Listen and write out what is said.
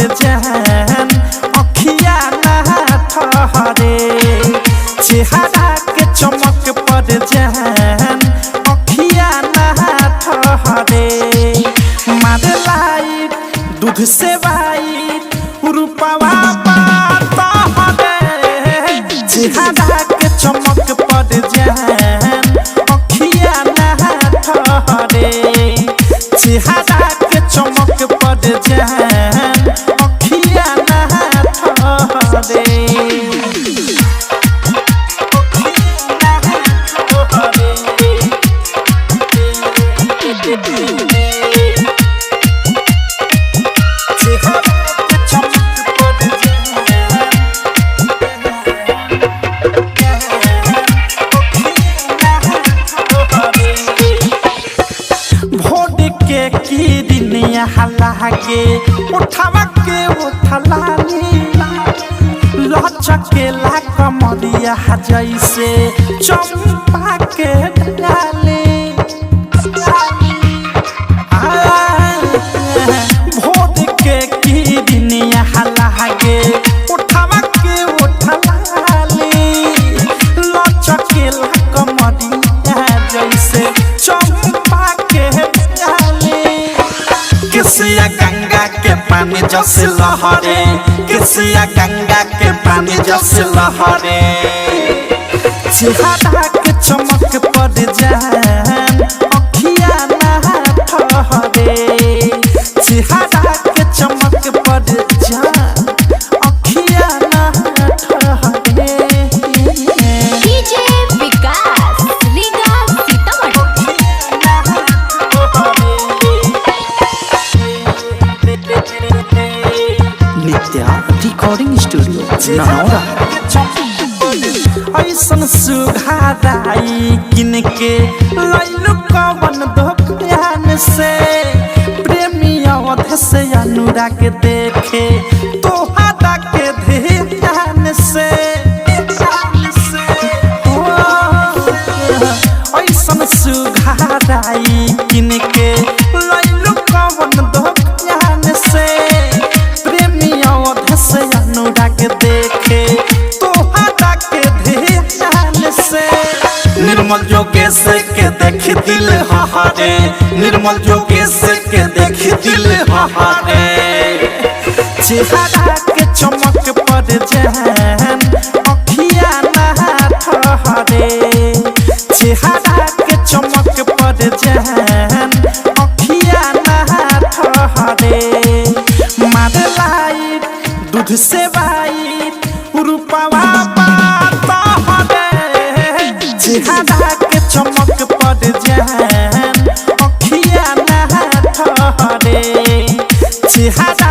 पड़ जान अखिया ना ठहरे चेहरा के चमक पड़ जान अखिया ना ठहरे मारे लाइट दूध से वाइट रूपवा चेहरा के चमक पड़ जान अखिया ना ठहरे चेहरा के चमक पड़ जान अखिया ना ठहरे के उठावा के उठलानी लचकेला कमरिया जैसे चंपा के डाले भोर के किरनिया लागे उठावा के उठलानी लचकेला कमरिया जैसे चंपा के डाले किसिया गंगा के पानी जस लहरे किसिया गंगा के पानी जस लहरे चेहरा के चमक पड़ जान अखिया ना ठहरे चेहरा के चमक पड़ जान अखिया ना ठहरे डीजे विकास लीगा सीतामढ़ी नित्या रिकॉर्डिंग स्टूडियो ननौरा ऐसन सुघाराई किन के लैलु कवन दुकान से प्रेमी अवध से अनुराग देखे तोहरा के ध्यान से ऐसन सुघाराई किन के लैलु कवन दुकान से से अनुराग देखे तोहरा के ध्यान से निर्मल जोगेश के देख दिल हहारे निर्मल जोगेश के देख दिल हहारे चेहरा के चमक पड़ जान अखिया ना ठहरे चेहरा के चमक पड़ जान अखिया ना ठहरे मारे लाइट दूध से वाइट रूपवा चेहरा के चमक पड़ जान अखिया ना ठहरे चेहरा